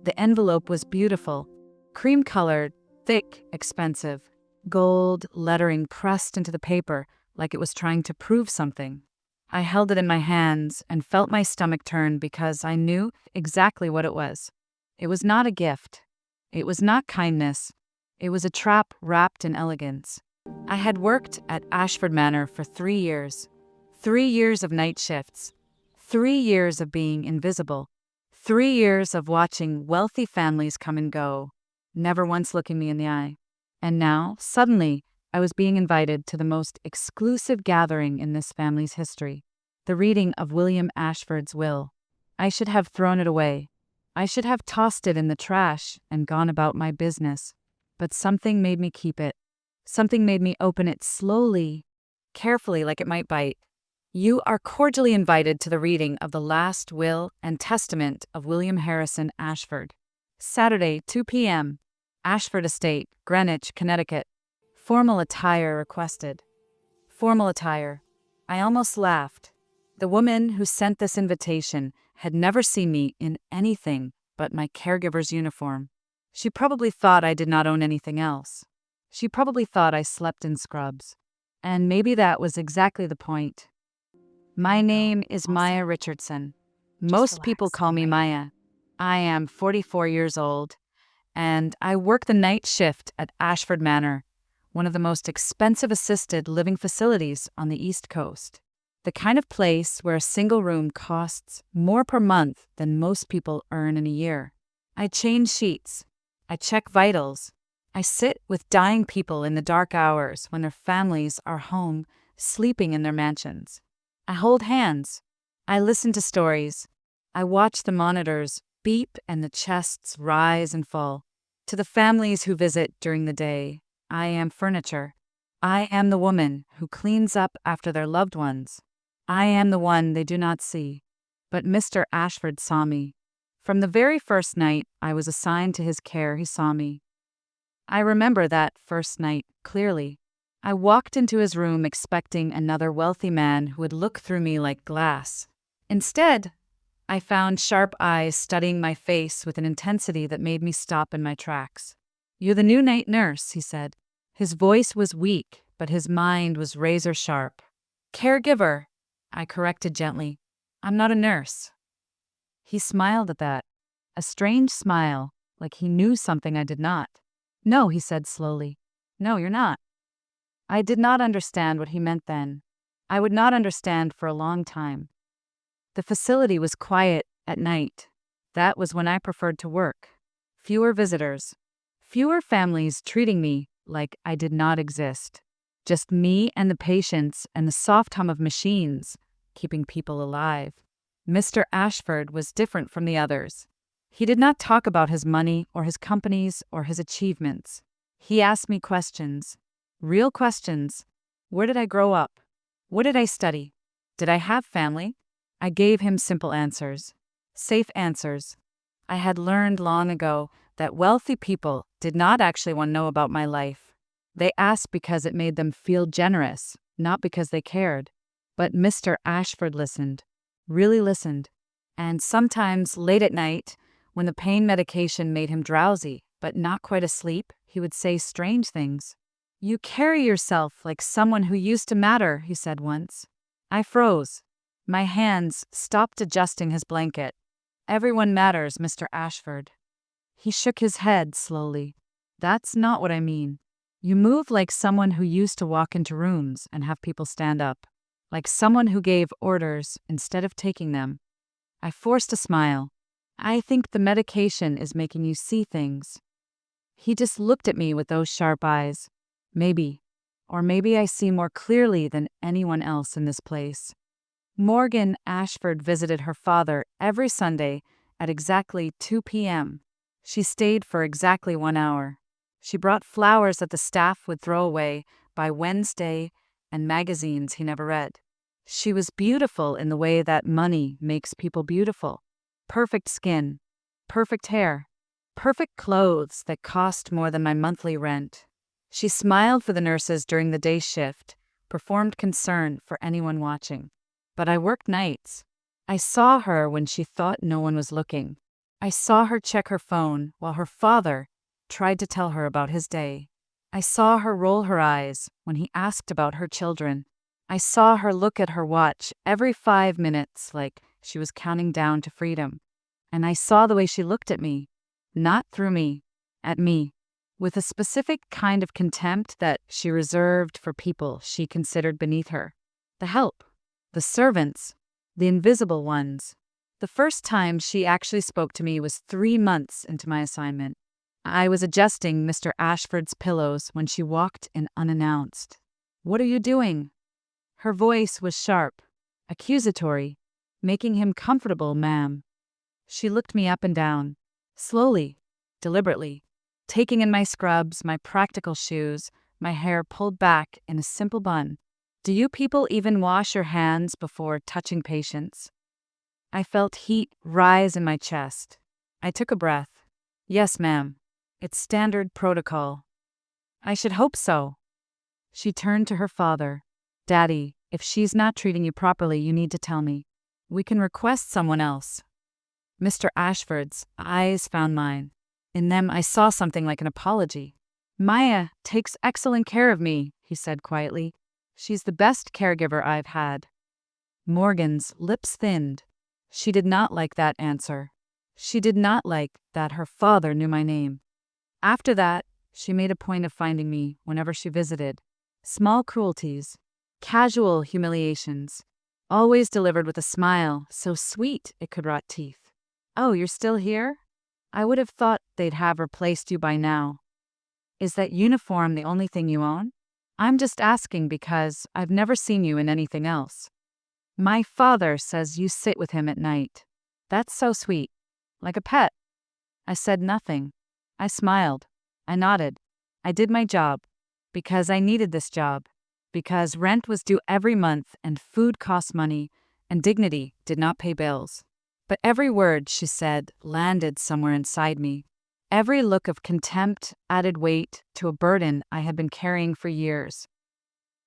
The envelope was beautiful, cream-colored, thick, expensive, gold lettering pressed into the paper like it was trying to prove something. I held it in my hands and felt my stomach turn because I knew exactly what it was. It was not a gift. It was not kindness. It was a trap wrapped in elegance. I had worked at Ashford Manor for 3 years. 3 years of night shifts. 3 years of being invisible. 3 years of watching wealthy families come and go, never once looking me in the eye. And now, suddenly, I was being invited to the most exclusive gathering in this family's history, the reading of William Ashford's will. I should have thrown it away. I should have tossed it in the trash and gone about my business. But something made me keep it. Something made me open it slowly, carefully, like it might bite. You are cordially invited to the reading of the last will and testament of William Harrison Ashford. Saturday, 2 p.m., Ashford Estate, Greenwich, Connecticut. Formal attire requested. Formal attire. I almost laughed. The woman who sent this invitation had never seen me in anything but my caregiver's uniform. She probably thought I did not own anything else. She probably thought I slept in scrubs. And maybe that was exactly the point. My name is Maya Richardson. Most people call me Maya. I am 44 years old, and I work the night shift at Ashford Manor, one of the most expensive assisted living facilities on the East Coast. The kind of place where a single room costs more per month than most people earn in a year. I change sheets. I check vitals. I sit with dying people in the dark hours when their families are home, sleeping in their mansions. I hold hands. I listen to stories. I watch the monitors beep and the chests rise and fall. To the families who visit during the day, I am furniture. I am the woman who cleans up after their loved ones. I am the one they do not see. But Mr. Ashford saw me. From the very first night I was assigned to his care, he saw me. I remember that first night clearly. I walked into his room expecting another wealthy man who would look through me like glass. Instead, I found sharp eyes studying my face with an intensity that made me stop in my tracks. "You're the new night nurse," he said. His voice was weak, but his mind was razor sharp. "Caregiver," I corrected gently. "I'm not a nurse." He smiled at that, a strange smile, like he knew something I did not. "No," he said slowly. "No, you're not." I did not understand what he meant then. I would not understand for a long time. The facility was quiet at night. That was when I preferred to work. Fewer visitors. Fewer families treating me like I did not exist. Just me and the patients and the soft hum of machines, keeping people alive. Mr. Ashford was different from the others. He did not talk about his money or his companies or his achievements. He asked me questions. Real questions. Where did I grow up? What did I study? Did I have family? I gave him simple answers. Safe answers. I had learned long ago that wealthy people did not actually want to know about my life. They asked because it made them feel generous, not because they cared. But Mr. Ashford listened. Really listened. And sometimes late at night, when the pain medication made him drowsy, but not quite asleep, he would say strange things. "You carry yourself like someone who used to matter," he said once. I froze. My hands stopped adjusting his blanket. "Everyone matters, Mr. Ashford." He shook his head slowly. "That's not what I mean. You move like someone who used to walk into rooms and have people stand up. Like someone who gave orders instead of taking them." I forced a smile. "I think the medication is making you see things." He just looked at me with those sharp eyes. Maybe. Or maybe I see more clearly than anyone else in this place. Morgan Ashford visited her father every Sunday at exactly 2 p.m. She stayed for exactly 1 hour. She brought flowers that the staff would throw away by Wednesday and magazines he never read. She was beautiful in the way that money makes people beautiful. Perfect skin, perfect hair, perfect clothes that cost more than my monthly rent. She smiled for the nurses during the day shift, performed concern for anyone watching. But I worked nights. I saw her when she thought no one was looking. I saw her check her phone while her father tried to tell her about his day. I saw her roll her eyes when he asked about her children. I saw her look at her watch every 5 minutes like she was counting down to freedom. And I saw the way she looked at me, not through me, at me, with a specific kind of contempt that she reserved for people she considered beneath her. The help, the servants, the invisible ones. The first time she actually spoke to me was 3 months into my assignment. I was adjusting Mr. Ashford's pillows when she walked in unannounced. "What are you doing?" Her voice was sharp, accusatory. "Making him comfortable, ma'am." She looked me up and down, slowly, deliberately, taking in my scrubs, my practical shoes, my hair pulled back in a simple bun. "Do you people even wash your hands before touching patients?" I felt heat rise in my chest. I took a breath. "Yes, ma'am. It's standard protocol." "I should hope so." She turned to her father. "Daddy, if she's not treating you properly, you need to tell me. We can request someone else." Mr. Ashford's eyes found mine. In them I saw something like an apology. "Maya takes excellent care of me," he said quietly. "She's the best caregiver I've had." Morgan's lips thinned. She did not like that answer. She did not like that her father knew my name. After that, she made a point of finding me whenever she visited. Small cruelties, casual humiliations, always delivered with a smile so sweet it could rot teeth. "Oh, you're still here? I would have thought they'd have replaced you by now. Is that uniform the only thing you own? I'm just asking because I've never seen you in anything else." "My father says you sit with him at night." "That's so sweet. Like a pet." I said nothing. I smiled. I nodded. I did my job. Because I needed this job. Because rent was due every month and food cost money and dignity did not pay bills. But every word she said landed somewhere inside me. Every look of contempt added weight to a burden I had been carrying for years.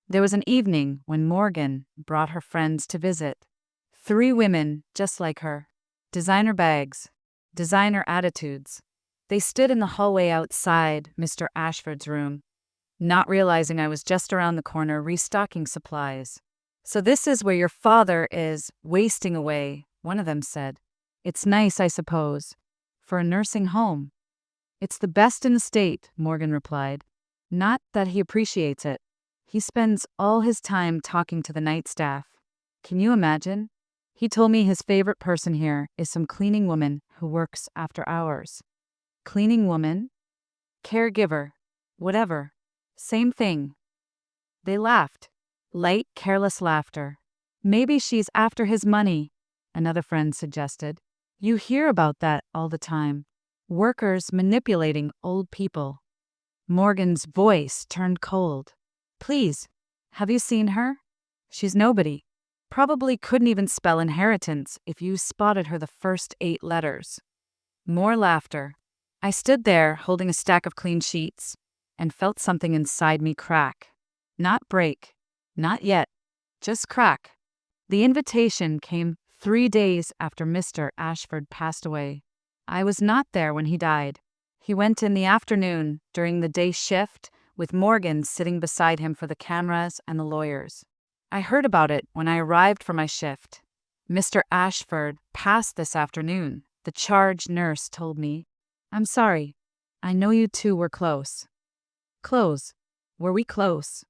There was an evening when Morgan brought her friends to visit. 3 women just like her. Designer bags. Designer attitudes. They stood in the hallway outside Mr. Ashford's room, not realizing I was just around the corner restocking supplies. "So this is where your father is wasting away," one of them said. "It's nice, I suppose, for a nursing home." "It's the best in the state," Morgan replied. "Not that he appreciates it. He spends all his time talking to the night staff. Can you imagine? He told me his favorite person here is some cleaning woman who works after hours." Cleaning woman? Caregiver? Whatever. Same thing. They laughed. Light, careless laughter. "Maybe she's after his money," another friend suggested. "You hear about that all the time. Workers manipulating old people." Morgan's voice turned cold. "Please, have you seen her? She's nobody. Probably couldn't even spell inheritance if you spotted her the first 8 letters." More laughter. I stood there holding a stack of clean sheets and felt something inside me crack. Not break. Not yet. Just crack. The invitation came 3 days after Mr. Ashford passed away. I was not there when he died. He went in the afternoon during the day shift with Morgan sitting beside him for the cameras and the lawyers. I heard about it when I arrived for my shift. "Mr. Ashford passed this afternoon," the charge nurse told me. "I'm sorry. I know you two were close." Close. Were we close?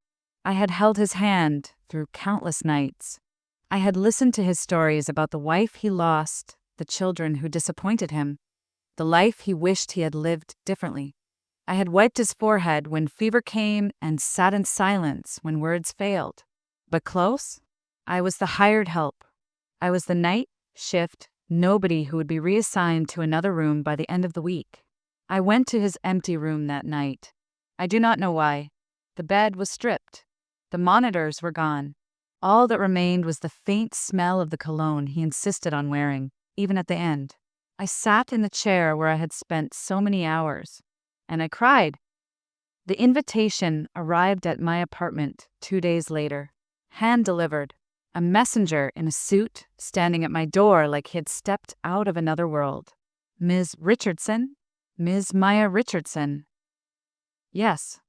I had held his hand through countless nights. I had listened to his stories about the wife he lost, the children who disappointed him, the life he wished he had lived differently. I had wiped his forehead when fever came and sat in silence when words failed. But close? I was the hired help. I was the night shift nobody who would be reassigned to another room by the end of the week. I went to his empty room that night. I do not know why. The bed was stripped. The monitors were gone. All that remained was the faint smell of the cologne he insisted on wearing, even at the end. I sat in the chair where I had spent so many hours, and I cried. The invitation arrived at my apartment 2 days later, hand-delivered. A messenger in a suit standing at my door like he had stepped out of another world. Ms. Richardson? Ms. Maya Richardson? Yes.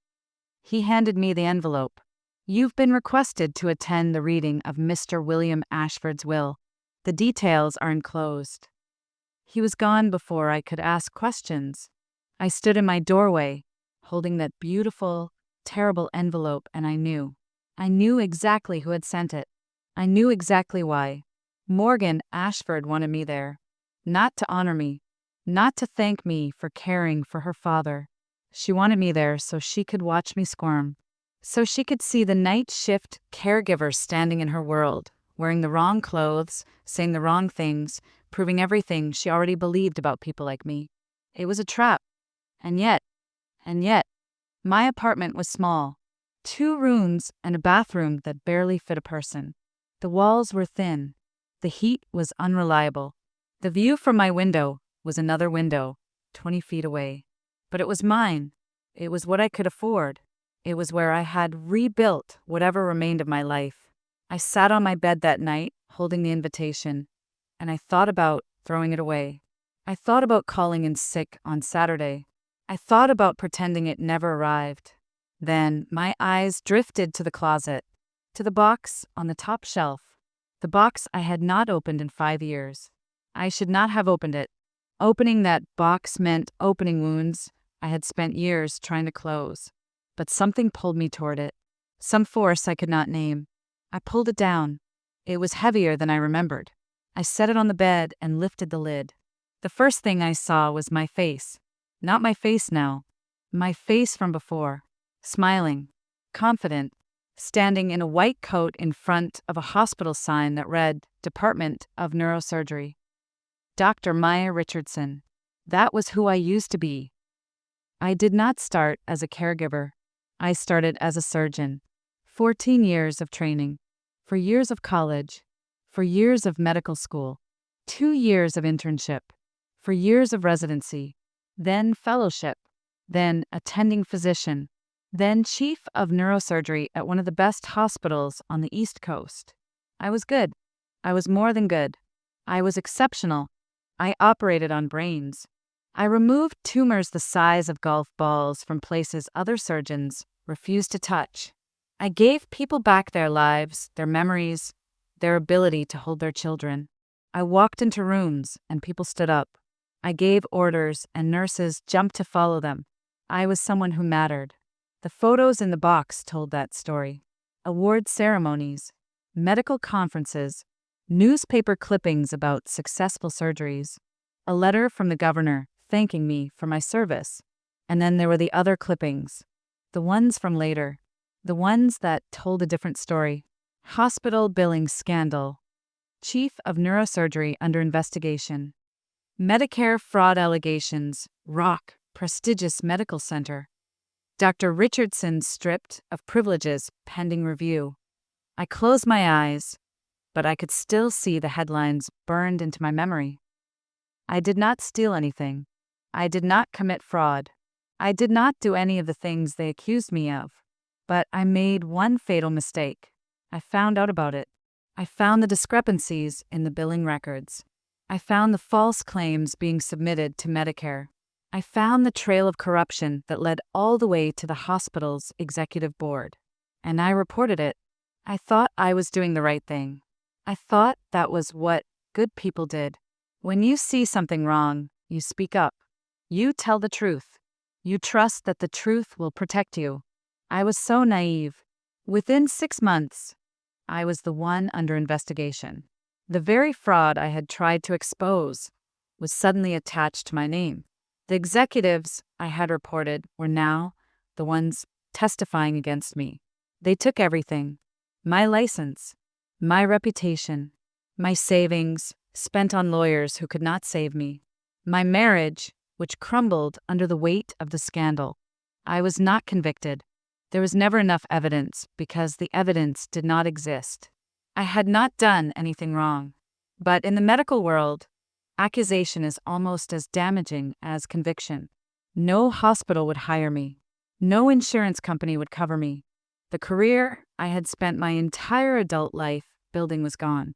He handed me the envelope. You've been requested to attend the reading of Mr. William Ashford's will. The details are enclosed. He was gone before I could ask questions. I stood in my doorway, holding that beautiful, terrible envelope, and I knew. I knew exactly who had sent it. I knew exactly why. Morgan Ashford wanted me there. Not to honor me. Not to thank me for caring for her father. She wanted me there so she could watch me squirm. So she could see the night shift caregiver standing in her world, wearing the wrong clothes, saying the wrong things, proving everything she already believed about people like me. It was a trap. And yet, my apartment was small. 2 rooms and a bathroom that barely fit a person. The walls were thin. The heat was unreliable. The view from my window was another window, 20 feet away. But it was mine. It was what I could afford. It was where I had rebuilt whatever remained of my life. I sat on my bed that night, holding the invitation, and I thought about throwing it away. I thought about calling in sick on Saturday. I thought about pretending it never arrived. Then my eyes drifted to the closet, to the box on the top shelf, the box I had not opened in 5 years. I should not have opened it. Opening that box meant opening wounds I had spent years trying to close. But something pulled me toward it. Some force I could not name. I pulled it down. It was heavier than I remembered. I set it on the bed and lifted the lid. The first thing I saw was my face. Not my face now. My face from before. Smiling. Confident. Standing in a white coat in front of a hospital sign that read, Department of Neurosurgery. Dr. Maya Richardson. That was who I used to be. I did not start as a caregiver. I started as a surgeon. 14 years of training. 4 years of college. 4 years of medical school. 2 years of internship. 4 years of residency. Then fellowship. Then attending physician. Then chief of neurosurgery at one of the best hospitals on the East Coast. I was good. I was more than good. I was exceptional. I operated on brains. I removed tumors the size of golf balls from places other surgeons refused to touch. I gave people back their lives, their memories, their ability to hold their children. I walked into rooms and people stood up. I gave orders and nurses jumped to follow them. I was someone who mattered. The photos in the box told that story. Award ceremonies, medical conferences, newspaper clippings about successful surgeries, a letter from the governor thanking me for my service. And then there were the other clippings, the ones from later, the ones that told a different story. Hospital billing scandal. Chief of neurosurgery under investigation. Medicare fraud allegations, rock, prestigious medical center. Dr. Richardson stripped of privileges pending review. I closed my eyes, but I could still see the headlines burned into my memory. I did not steal anything. I did not commit fraud. I did not do any of the things they accused me of. But I made one fatal mistake. I found out about it. I found the discrepancies in the billing records. I found the false claims being submitted to Medicare. I found the trail of corruption that led all the way to the hospital's executive board. And I reported it. I thought I was doing the right thing. I thought that was what good people did. When you see something wrong, you speak up. You tell the truth. You trust that the truth will protect you. I was so naive. Within 6 months, I was the one under investigation. The very fraud I had tried to expose was suddenly attached to my name. The executives I had reported were now the ones testifying against me. They took everything. My license, my reputation, my savings, spent on lawyers who could not save me, my marriage, which crumbled under the weight of the scandal. I was not convicted. There was never enough evidence because the evidence did not exist. I had not done anything wrong. But in the medical world, accusation is almost as damaging as conviction. No hospital would hire me. No insurance company would cover me. The career I had spent my entire adult life building was gone.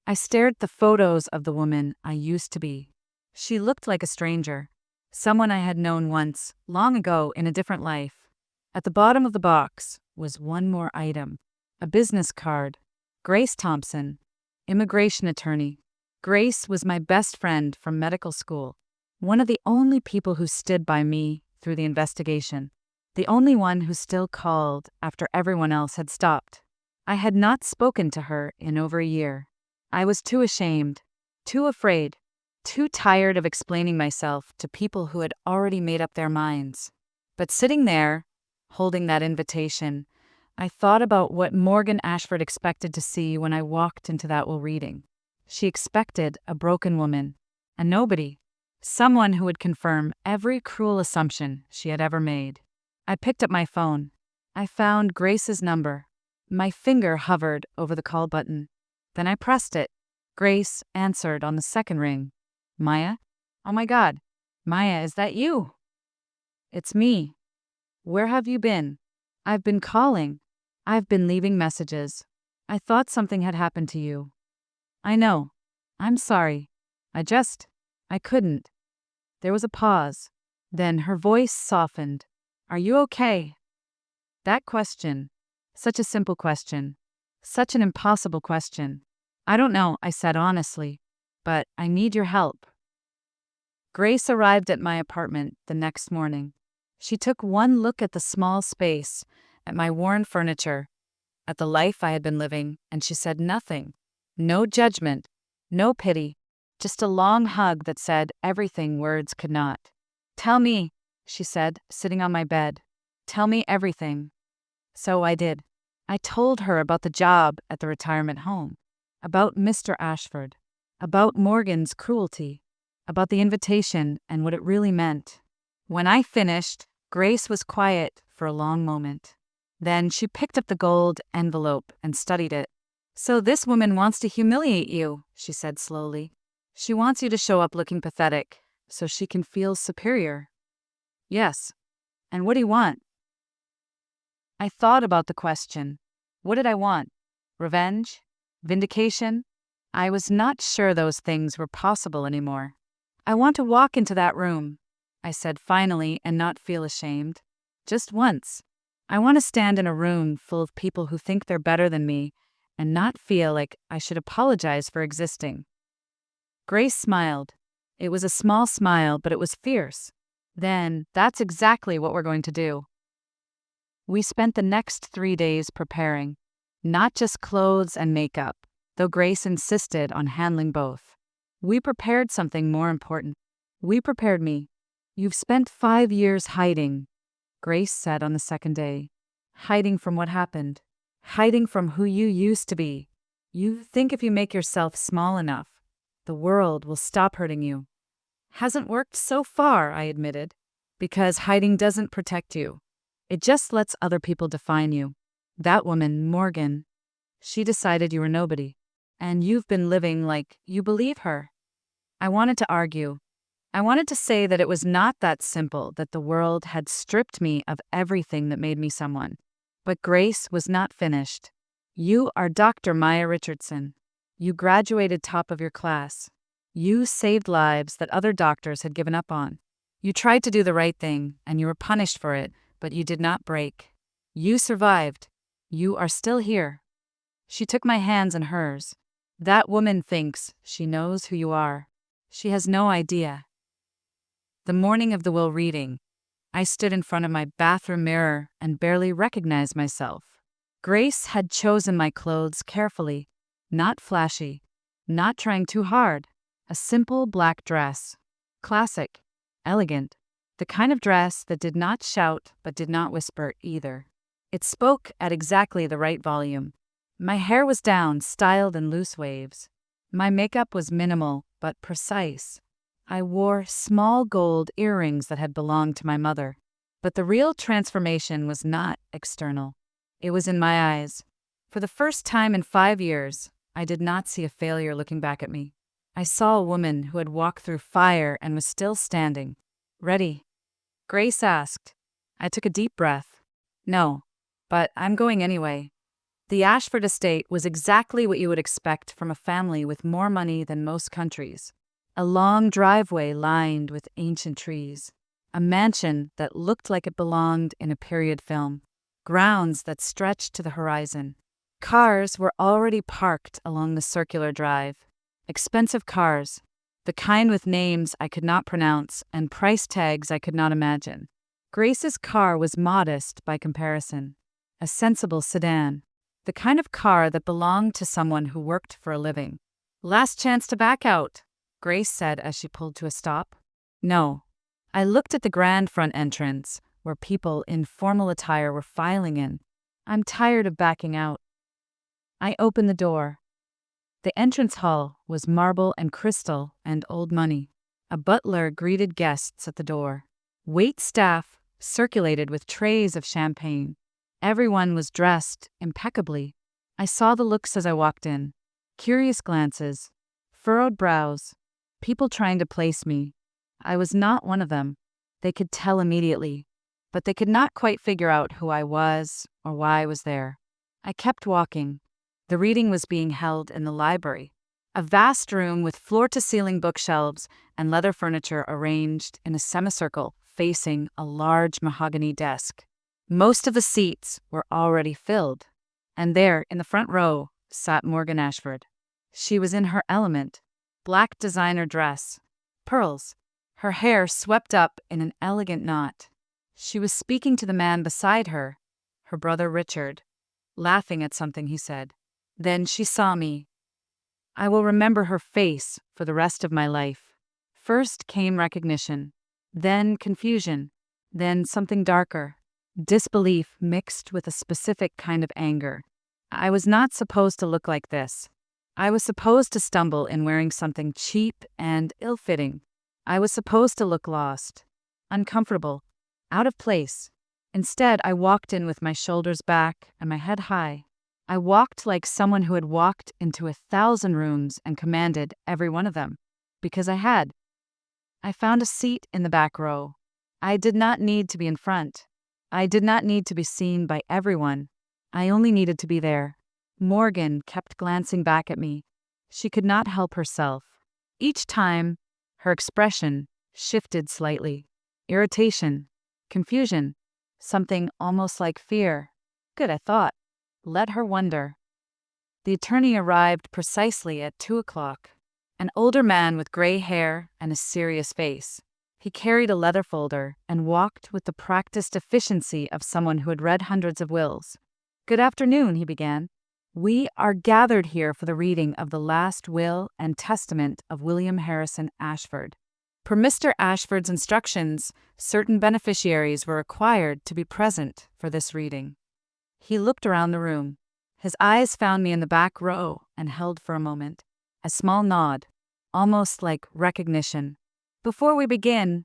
I stared at the photos of the woman I used to be. She looked like a stranger, someone I had known once, long ago in a different life. At the bottom of the box was one more item, a business card. Grace Thompson, immigration attorney. Grace was my best friend from medical school, one of the only people who stood by me through the investigation, the only one who still called after everyone else had stopped. I had not spoken to her in over a year. I was too ashamed, too afraid, too tired of explaining myself to people who had already made up their minds. But sitting there, holding that invitation, I thought about what Morgan Ashford expected to see when I walked into that will reading. She expected a broken woman, a nobody, someone who would confirm every cruel assumption she had ever made. I picked up my phone. I found Grace's number. My finger hovered over the call button. Then I pressed it. Grace answered on the second ring. Maya? Oh my God. Maya, is that you? It's me. Where have you been? I've been calling. I've been leaving messages. I thought something had happened to you. I know. I'm sorry. I couldn't. There was a pause. Then her voice softened. Are you okay? That question. Such a simple question. Such an impossible question. I don't know, I said honestly, but I need your help. Grace arrived at my apartment the next morning. She took one look at the small space, at my worn furniture, at the life I had been living, and she said nothing. No judgment, no pity, just a long hug that said everything words could not. Tell me, she said, sitting on my bed. Tell me everything. So I did. I told her about the job at the retirement home, about Mr. Ashford, about Morgan's cruelty, about the invitation and what it really meant. When I finished, Grace was quiet for a long moment. Then she picked up the gold envelope and studied it. So this woman wants to humiliate you, she said slowly. She wants you to show up looking pathetic, so she can feel superior. Yes. And what do you want? I thought about the question. What did I want? Revenge? Vindication? I was not sure those things were possible anymore. I want to walk into that room, I said finally, and not feel ashamed. Just once. I want to stand in a room full of people who think they're better than me and not feel like I should apologize for existing. Grace smiled. It was a small smile, but it was fierce. Then, that's exactly what we're going to do. We spent the next 3 days preparing, not just clothes and makeup, though Grace insisted on handling both. We prepared something more important. We prepared me. You've spent 5 years hiding, Grace said on the second day. Hiding from what happened. Hiding from who you used to be. You think if you make yourself small enough, the world will stop hurting you. Hasn't worked so far, I admitted, because hiding doesn't protect you. It just lets other people define you. That woman, Morgan, she decided you were nobody, and you've been living like you believe her. I wanted to argue. I wanted to say that it was not that simple, that the world had stripped me of everything that made me someone. But Grace was not finished. You are Dr. Maya Richardson. You graduated top of your class. You saved lives that other doctors had given up on. You tried to do the right thing, and you were punished for it, but you did not break. You survived. You are still here. She took my hands in hers. That woman thinks she knows who you are. She has no idea. The morning of the will reading, I stood in front of my bathroom mirror and barely recognized myself. Grace had chosen my clothes carefully, not flashy, not trying too hard. A simple black dress. Classic, elegant, the kind of dress that did not shout but did not whisper either. It spoke at exactly the right volume. My hair was down, styled in loose waves. My makeup was minimal but precise. I wore small gold earrings that had belonged to my mother. But the real transformation was not external. It was in my eyes. For the first time in 5 years, I did not see a failure looking back at me. I saw a woman who had walked through fire and was still standing. Ready? Grace asked. I took a deep breath. No, but I'm going anyway. The Ashford estate was exactly what you would expect from a family with more money than most countries. A long driveway lined with ancient trees. A mansion that looked like it belonged in a period film. Grounds that stretched to the horizon. Cars were already parked along the circular drive. Expensive cars, the kind with names I could not pronounce and price tags I could not imagine. Grace's car was modest by comparison. A sensible sedan, the kind of car that belonged to someone who worked for a living. "Last chance to back out," Grace said as she pulled to a stop. No. I looked at the grand front entrance, where people in formal attire were filing in. "I'm tired of backing out." I opened the door. The entrance hall was marble and crystal and old money. A butler greeted guests at the door. Wait staff circulated with trays of champagne. Everyone was dressed impeccably. I saw the looks as I walked in. Curious glances, furrowed brows, people trying to place me. I was not one of them. They could tell immediately, but they could not quite figure out who I was or why I was there. I kept walking. The reading was being held in the library, a vast room with floor-to-ceiling bookshelves and leather furniture arranged in a semicircle facing a large mahogany desk. Most of the seats were already filled, and there, in the front row, sat Morgan Ashford. She was in her element, black designer dress, pearls, her hair swept up in an elegant knot. She was speaking to the man beside her, her brother Richard, laughing at something he said. Then she saw me. I will remember her face for the rest of my life. First came recognition, then confusion, then something darker, disbelief mixed with a specific kind of anger. I was not supposed to look like this. I was supposed to stumble in wearing something cheap and ill-fitting. I was supposed to look lost, uncomfortable, out of place. Instead, I walked in with my shoulders back and my head high. I walked like someone who had walked into 1,000 rooms and commanded every one of them, because I had. I found a seat in the back row. I did not need to be in front. I did not need to be seen by everyone. I only needed to be there. Morgan kept glancing back at me. She could not help herself. Each time, her expression shifted slightly. Irritation, confusion, something almost like fear. Good, I thought. Let her wonder. The attorney arrived precisely at 2:00. An older man with gray hair and a serious face. He carried a leather folder and walked with the practiced efficiency of someone who had read hundreds of wills. "Good afternoon," he began. "We are gathered here for the reading of the last will and testament of William Harrison Ashford. Per Mr. Ashford's instructions, certain beneficiaries were required to be present for this reading." He looked around the room. His eyes found me in the back row and held for a moment. A small nod, almost like recognition. "Before we begin,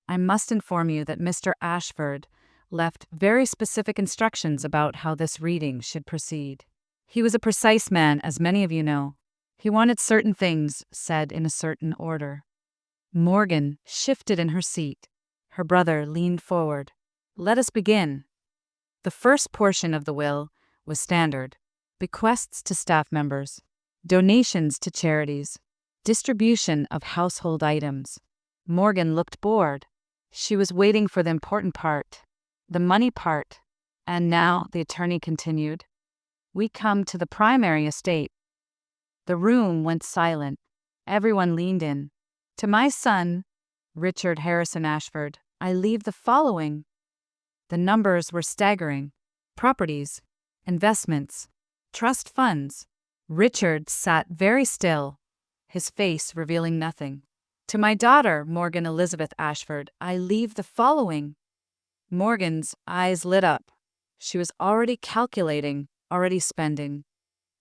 I must inform you that Mr. Ashford left very specific instructions about how this reading should proceed. He was a precise man, as many of you know. He wanted certain things said in a certain order." Morgan shifted in her seat. Her brother leaned forward. "Let us begin." The first portion of the will was standard: bequests to staff members, donations to charities, distribution of household items. Morgan looked bored. She was waiting for the important part, the money part. "And now," the attorney continued, "we come to the primary estate." The room went silent. Everyone leaned in. "To my son, Richard Harrison Ashford, I leave the following." The numbers were staggering. Properties, investments, trust funds. Richard sat very still, his face revealing nothing. "To my daughter, Morgan Elizabeth Ashford, I leave the following." Morgan's eyes lit up. She was already calculating, already spending,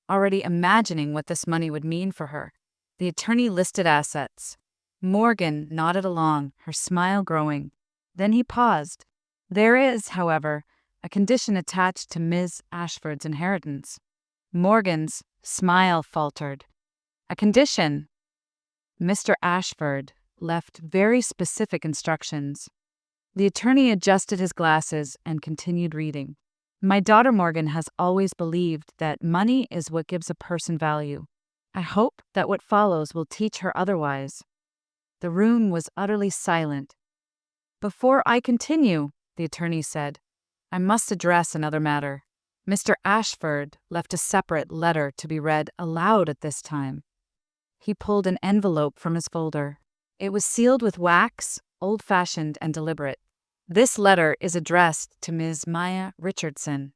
already imagining what this money would mean for her. The attorney listed assets. Morgan nodded along, her smile growing. Then he paused. "There is, however, a condition attached to Ms. Ashford's inheritance." Morgan's smile faltered. "A condition?" "Mr. Ashford left very specific instructions." The attorney adjusted his glasses and continued reading. "My daughter Morgan has always believed that money is what gives a person value. I hope that what follows will teach her otherwise. The room was utterly silent. "Before I continue," the attorney said, "I must address another matter. Mr. Ashford left a separate letter to be read aloud at this time." He pulled an envelope from his folder. It was sealed with wax, old-fashioned and deliberate. "This letter is addressed to Ms. Maya Richardson."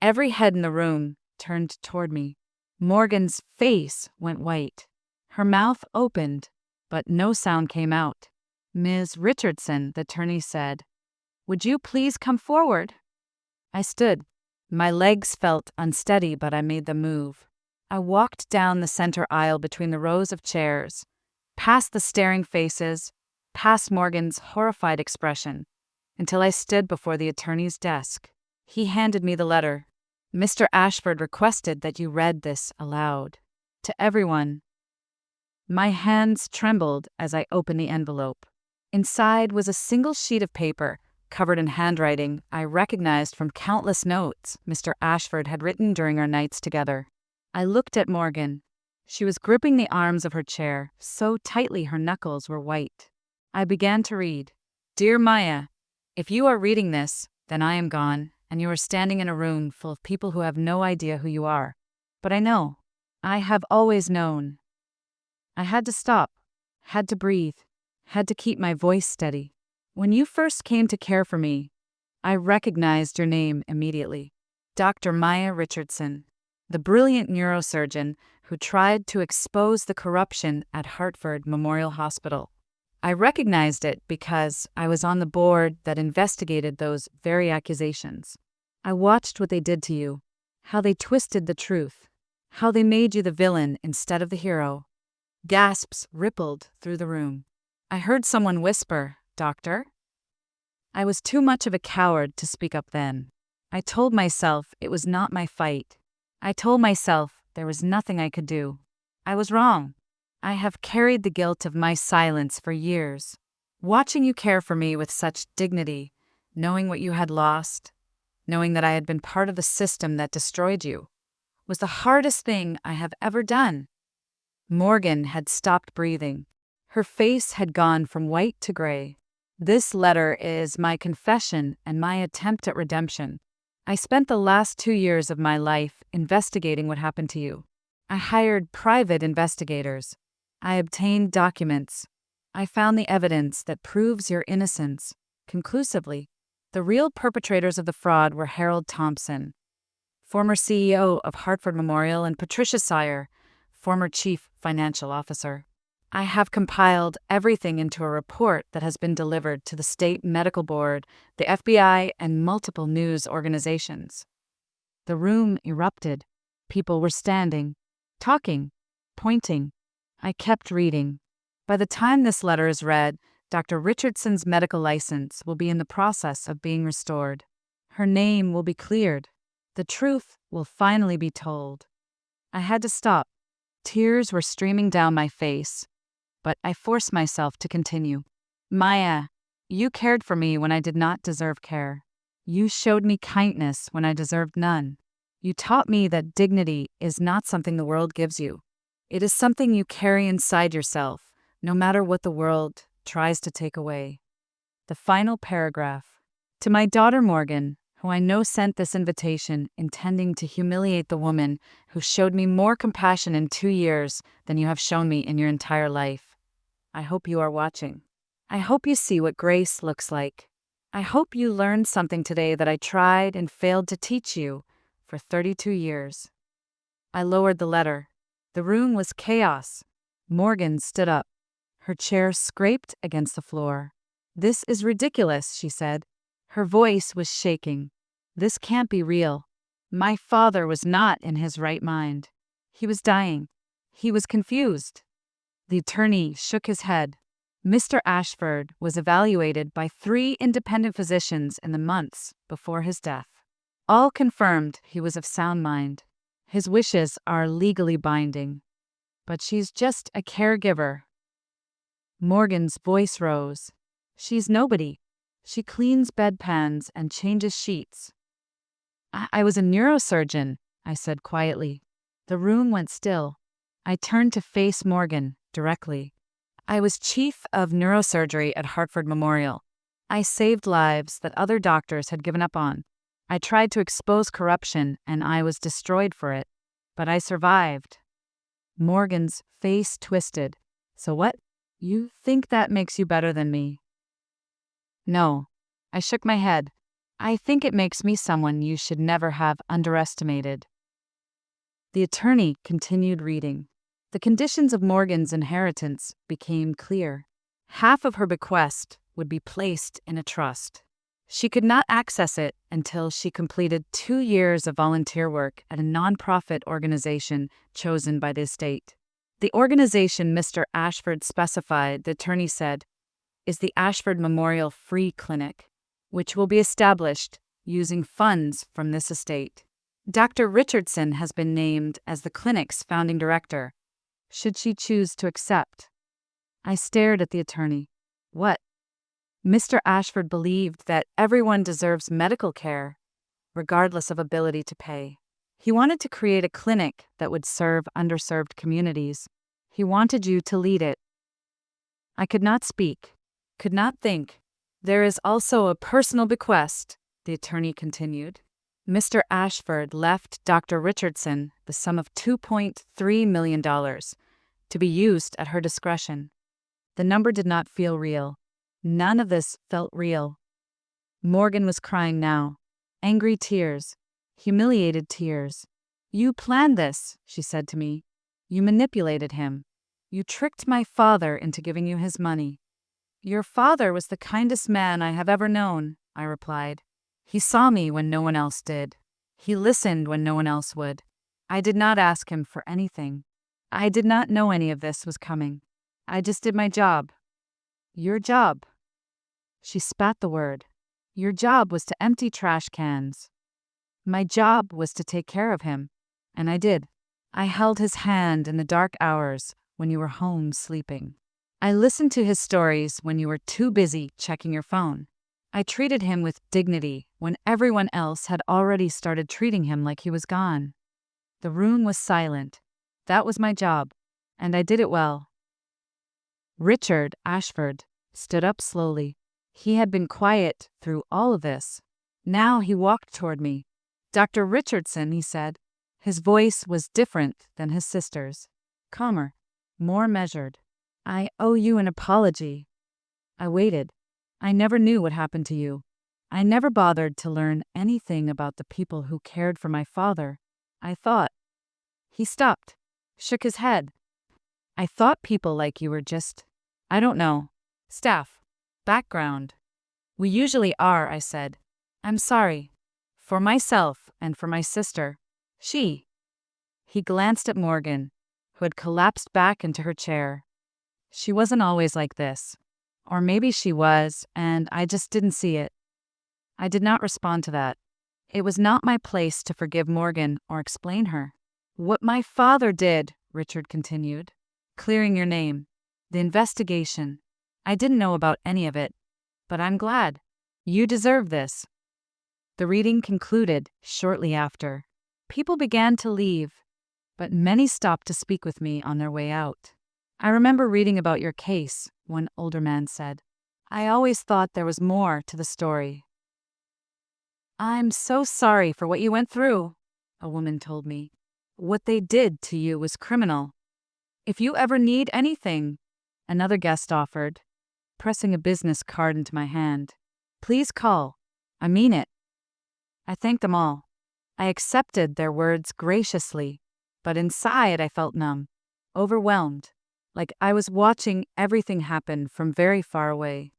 Every head in the room turned toward me. Morgan's face went white. Her mouth opened, but no sound came out. "Ms. Richardson," the attorney said, "would you please come forward?" I stood. My legs felt unsteady, but I made them move. I walked down the center aisle between the rows of chairs, past the staring faces, past Morgan's horrified expression, until I stood before the attorney's desk. He handed me the letter. "Mr. Ashford requested that you read this aloud. To everyone." My hands trembled as I opened the envelope. Inside was a single sheet of paper, covered in handwriting I recognized from countless notes Mr. Ashford had written during our nights together. I looked at Morgan. She was gripping the arms of her chair so tightly her knuckles were white. I began to read. "Dear Maya, if you are reading this, then I am gone, and you are standing in a room full of people who have no idea who you are. But I know. I have always known." I had to stop, had to breathe, had to keep my voice steady. "When you first came to care for me, I recognized your name immediately. Dr. Maya Richardson, the brilliant neurosurgeon who tried to expose the corruption at Hartford Memorial Hospital. I recognized it because I was on the board that investigated those very accusations. I watched what they did to you, how they twisted the truth, how they made you the villain instead of the hero." Gasps rippled through the room. I heard someone whisper, "Doctor?" I was too much of a coward to speak up then. I told myself it was not my fight. I told myself there was nothing I could do. I was wrong. I have carried the guilt of my silence for years. Watching you care for me with such dignity, knowing what you had lost, knowing that I had been part of the system that destroyed you, was the hardest thing I have ever done. Morgan had stopped breathing. Her face had gone from white to gray. "This letter is my confession and my attempt at redemption. I spent the last 2 years of my life investigating what happened to you. I hired private investigators. I obtained documents. I found the evidence that proves your innocence, conclusively. The real perpetrators of the fraud were Harold Thompson, former CEO of Hartford Memorial, and Patricia Sire, former chief financial officer. I have compiled everything into a report that has been delivered to the State Medical Board, the FBI, and multiple news organizations." The room erupted. People were standing, talking, pointing. I kept reading. "By the time this letter is read, Dr. Richardson's medical license will be in the process of being restored. Her name will be cleared. The truth will finally be told." I had to stop. Tears were streaming down my face, but I forced myself to continue. "Maya, you cared for me when I did not deserve care. You showed me kindness when I deserved none. You taught me that dignity is not something the world gives you. It is something you carry inside yourself, no matter what the world tries to take away." The final paragraph. "To my daughter Morgan, who I know sent this invitation intending to humiliate the woman who showed me more compassion in 2 years than you have shown me in your entire life. I hope you are watching. I hope you see what grace looks like. I hope you learned something today that I tried and failed to teach you for 32 years. I lowered the letter. The room was chaos. Morgan stood up. Her chair scraped against the floor. "This is ridiculous," she said. Her voice was shaking. "This can't be real. My father was not in his right mind. He was dying. He was confused." The attorney shook his head. "Mr. Ashford was evaluated by 3 independent physicians in the months before his death. All confirmed he was of sound mind. His wishes are legally binding. But she's just a caregiver." Morgan's voice rose. "She's nobody. She cleans bedpans and changes sheets." I was a neurosurgeon," I said quietly. The room went still. I turned to face Morgan directly. I was chief of neurosurgery at Hartford Memorial. I saved lives that other doctors had given up on. I tried to expose corruption, and I was destroyed for it. But I survived. Morgan's face twisted. So what? You think that makes you better than me? No. I shook my head. I think it makes me someone you should never have underestimated. The attorney continued reading. The conditions of Morgan's inheritance became clear. Half of her bequest would be placed in a trust. She could not access it until she completed 2 years of volunteer work at a nonprofit organization chosen by the estate. The organization Mr. Ashford specified, the attorney said, is the Ashford Memorial Free Clinic, which will be established using funds from this estate. Dr. Richardson has been named as the clinic's founding director, should she choose to accept. I stared at the attorney. What? Mr. Ashford believed that everyone deserves medical care, regardless of ability to pay. He wanted to create a clinic that would serve underserved communities. He wanted you to lead it. I could not speak, could not think. There is also a personal bequest, the attorney continued. Mr. Ashford left Dr. Richardson the sum of $2.3 million to be used at her discretion. The number did not feel real. None of this felt real. Morgan was crying now. Angry tears. Humiliated tears. You planned this, she said to me. You manipulated him. You tricked my father into giving you his money. Your father was the kindest man I have ever known, I replied. He saw me when no one else did. He listened when no one else would. I did not ask him for anything. I did not know any of this was coming. I just did my job. Your job. She spat the word. Your job was to empty trash cans. My job was to take care of him, and I did. I held his hand in the dark hours when you were home sleeping. I listened to his stories when you were too busy checking your phone. I treated him with dignity when everyone else had already started treating him like he was gone. The room was silent. That was my job, and I did it well. Richard Ashford stood up slowly. He had been quiet through all of this. Now he walked toward me. Dr. Richardson, he said. His voice was different than his sister's. Calmer, more measured. I owe you an apology. I waited. I never knew what happened to you. I never bothered to learn anything about the people who cared for my father. I thought. He stopped, shook his head. I thought people like you were just, I don't know, staff, background. We usually are, I said. I'm sorry. For myself and for my sister. She. He glanced at Morgan, who had collapsed back into her chair. She wasn't always like this. Or maybe she was, and I just didn't see it. I did not respond to that. It was not my place to forgive Morgan or explain her. What my father did, Richard continued. Clearing your name. The investigation. I didn't know about any of it, but I'm glad. You deserve this. The reading concluded shortly after. People began to leave, but many stopped to speak with me on their way out. I remember reading about your case, one older man said. I always thought there was more to the story. I'm so sorry for what you went through, a woman told me. What they did to you was criminal. If you ever need anything, another guest offered, pressing a business card into my hand. Please call. I mean it. I thanked them all. I accepted their words graciously, but inside I felt numb, overwhelmed, like I was watching everything happen from very far away.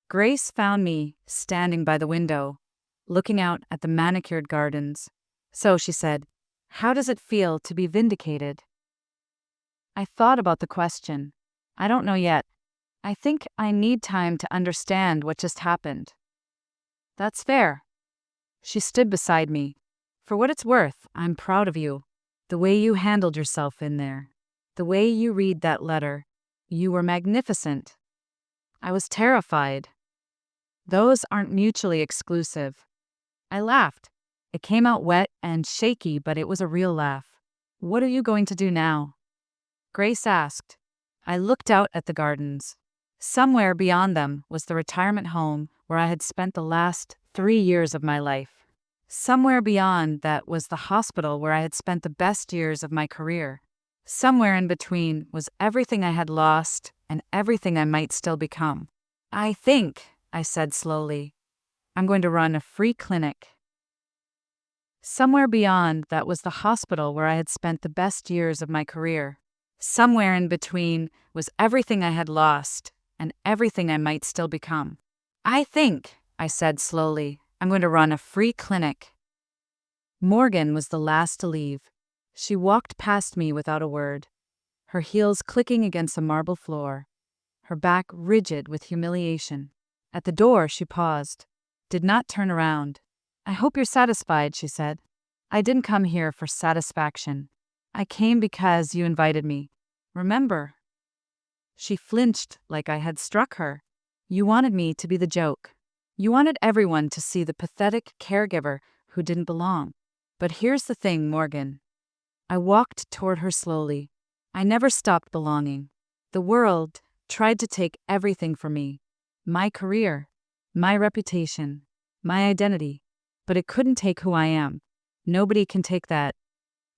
Grace found me standing by the window, looking out at the manicured gardens. So, she said, how does it feel to be vindicated? I thought about the question. I don't know yet. I think I need time to understand what just happened. That's fair. She stood beside me. For what it's worth, I'm proud of you. The way you handled yourself in there. The way you read that letter. You were magnificent. I was terrified. Those aren't mutually exclusive. I laughed. It came out wet and shaky, but it was a real laugh. What are you going to do now? Grace asked. I looked out at the gardens. Somewhere beyond them was the retirement home where I had spent the last 3 years of my life. Somewhere beyond that was the hospital where I had spent the best years of my career. Somewhere in between was everything I had lost and everything I might still become. I said slowly, I'm going to run a free clinic. Somewhere beyond that was the hospital where I had spent the best years of my career. Somewhere in between was everything I had lost and everything I might still become. I said slowly, I'm going to run a free clinic. Morgan was the last to leave. She walked past me without a word, her heels clicking against the marble floor, her back rigid with humiliation. At the door, she paused, did not turn around. I hope you're satisfied, she said. I didn't come here for satisfaction. I came because you invited me. Remember? She flinched like I had struck her. You wanted me to be the joke. You wanted everyone to see the pathetic caregiver who didn't belong. But here's the thing, Morgan. I walked toward her slowly. I never stopped belonging. The world tried to take everything from me. My career, my reputation, my identity. But it couldn't take who I am. Nobody can take that.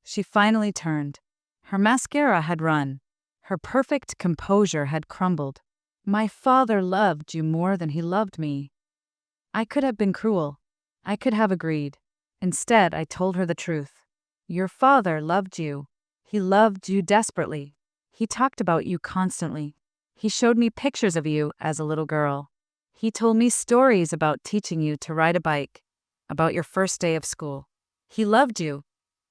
She finally turned. Her mascara had run. Her perfect composure had crumbled. My father loved you more than he loved me. I could have been cruel. I could have agreed. Instead, I told her the truth. Your father loved you. He loved you desperately. He talked about you constantly. He showed me pictures of you as a little girl. He told me stories about teaching you to ride a bike, about your first day of school. He loved you.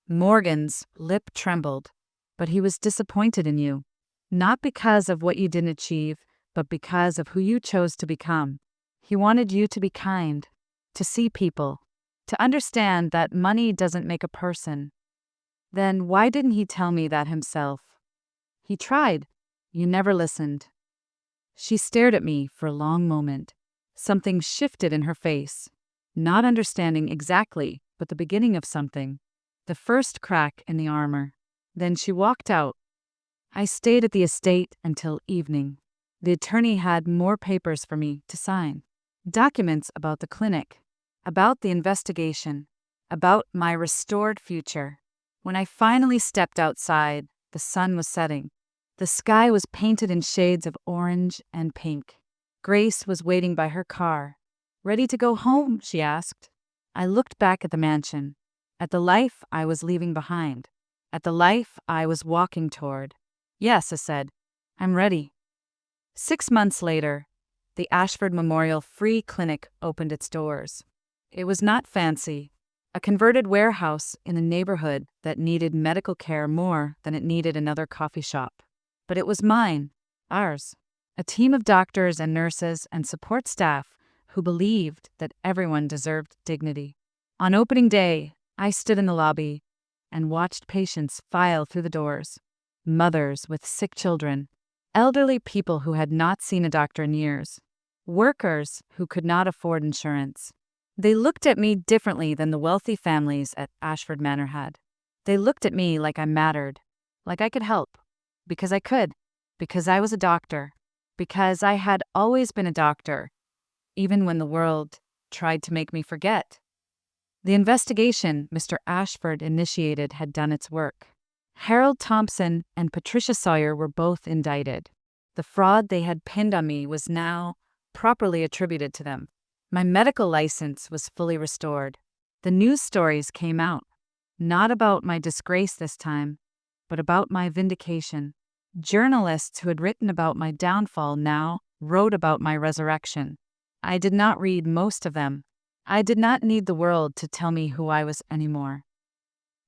Morgan's lip trembled, but he was disappointed in you. Not because of what you didn't achieve, but because of who you chose to become. He wanted you to be kind, to see people, to understand that money doesn't make a person. Then why didn't he tell me that himself? He tried. You never listened. She stared at me for a long moment. Something shifted in her face. Not understanding exactly, but the beginning of something. The first crack in the armor. Then she walked out. I stayed at the estate until evening. The attorney had more papers for me to sign. Documents about the clinic, about the investigation, about my restored future. When I finally stepped outside, the sun was setting. The sky was painted in shades of orange and pink. Grace was waiting by her car. Ready to go home, she asked. I looked back at the mansion, at the life I was leaving behind, at the life I was walking toward. Yes, I said, I'm ready. 6 months later, the Ashford Memorial Free Clinic opened its doors. It was not fancy, a converted warehouse in a neighborhood that needed medical care more than it needed another coffee shop. But it was mine, ours, a team of doctors and nurses and support staff who believed that everyone deserved dignity. On opening day, I stood in the lobby and watched patients file through the doors. Mothers with sick children, elderly people who had not seen a doctor in years, workers who could not afford insurance. They looked at me differently than the wealthy families at Ashford Manor had. They looked at me like I mattered, like I could help. Because I could. Because I was a doctor. Because I had always been a doctor, even when the world tried to make me forget. The investigation Mr. Ashford initiated had done its work. Harold Thompson and Patricia Sawyer were both indicted. The fraud they had pinned on me was now properly attributed to them. My medical license was fully restored. The news stories came out, not about my disgrace this time, but about my vindication. Journalists who had written about my downfall now wrote about my resurrection. I did not read most of them. I did not need the world to tell me who I was anymore.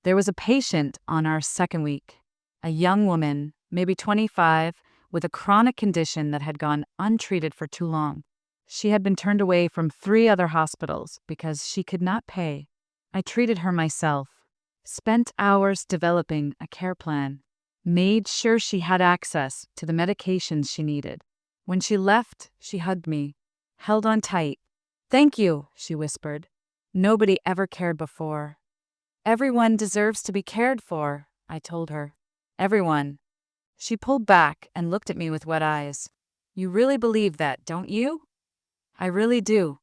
There was a patient on our second week, a young woman, maybe 25, with a chronic condition that had gone untreated for too long. She had been turned away from 3 other hospitals because she could not pay. I treated her myself, spent hours developing a care plan, made sure she had access to the medications she needed. When she left, she hugged me, held on tight. Thank you, she whispered. Nobody ever cared before. Everyone deserves to be cared for, I told her. Everyone. She pulled back and looked at me with wet eyes. You really believe that, don't you? I really do.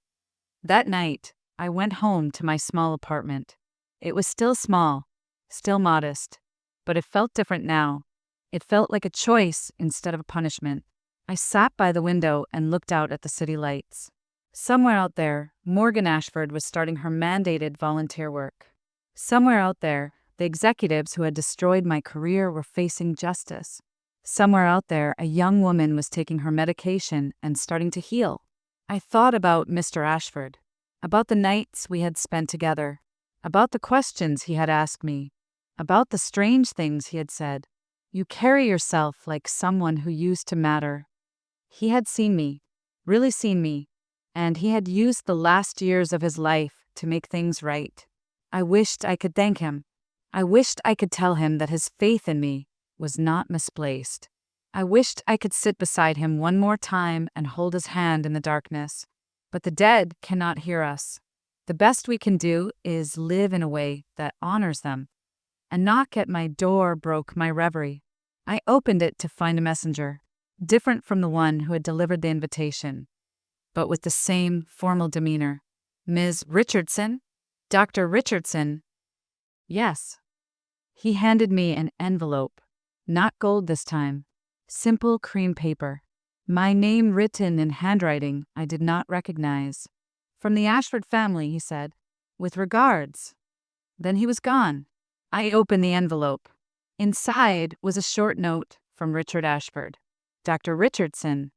That night, I went home to my small apartment. It was still small, still modest, but it felt different now. It felt like a choice instead of a punishment. I sat by the window and looked out at the city lights. Somewhere out there, Morgan Ashford was starting her mandated volunteer work. Somewhere out there, the executives who had destroyed my career were facing justice. Somewhere out there, a young woman was taking her medication and starting to heal. I thought about Mr. Ashford, about the nights we had spent together, about the questions he had asked me, about the strange things he had said. You carry yourself like someone who used to matter. He had seen me, really seen me, and he had used the last years of his life to make things right. I wished I could thank him. I wished I could tell him that his faith in me was not misplaced. I wished I could sit beside him one more time and hold his hand in the darkness. But the dead cannot hear us. The best we can do is live in a way that honors them. A knock at my door broke my reverie. I opened it to find a messenger, different from the one who had delivered the invitation, but with the same formal demeanor. Ms. Richardson? Dr. Richardson? Yes. He handed me an envelope, not gold this time, simple cream paper. My name written in handwriting I did not recognize. From the Ashford family, he said. With regards. Then he was gone. I opened the envelope. Inside was a short note from Richard Ashford. Dr. Richardson,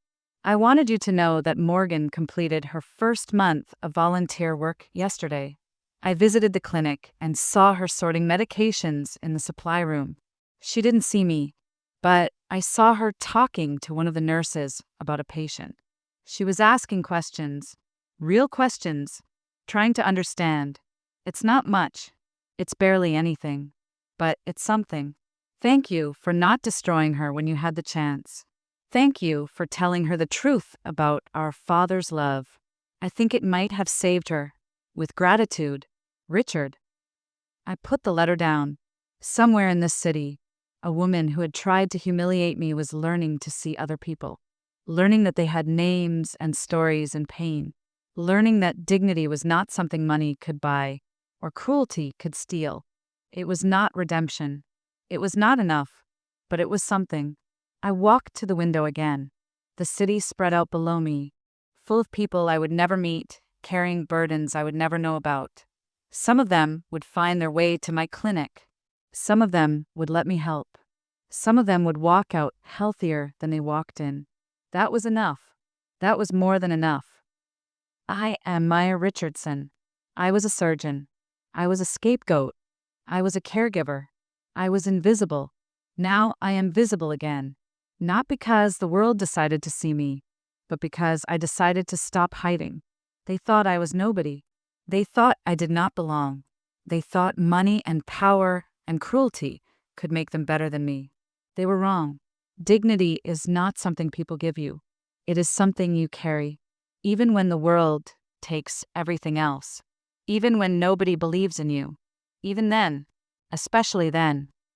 I wanted you to know that Morgan completed her first month of volunteer work yesterday. I visited the clinic and saw her sorting medications in the supply room. She didn't see me, but I saw her talking to one of the nurses about a patient. She was asking questions, real questions, trying to understand. It's not much. It's barely anything. But it's something. Thank you for not destroying her when you had the chance. Thank you for telling her the truth about our Father's love. I think it might have saved her. With gratitude, Richard. I put the letter down. Somewhere in this city, a woman who had tried to humiliate me was learning to see other people, learning that they had names and stories and pain, learning that dignity was not something money could buy or cruelty could steal. It was not redemption. It was not enough, but it was something. I walked to the window again. The city spread out below me, full of people I would never meet, carrying burdens I would never know about. Some of them would find their way to my clinic. Some of them would let me help. Some of them would walk out healthier than they walked in. That was enough. That was more than enough. I am Maya Richardson. I was a surgeon. I was a scapegoat. I was a caregiver. I was invisible. Now I am visible again. Not because the world decided to see me, but because I decided to stop hiding. They thought I was nobody. They thought I did not belong. They thought money and power and cruelty could make them better than me. They were wrong. Dignity is not something people give you. It is something you carry, even when the world takes everything else. Even when nobody believes in you. Even then, especially then.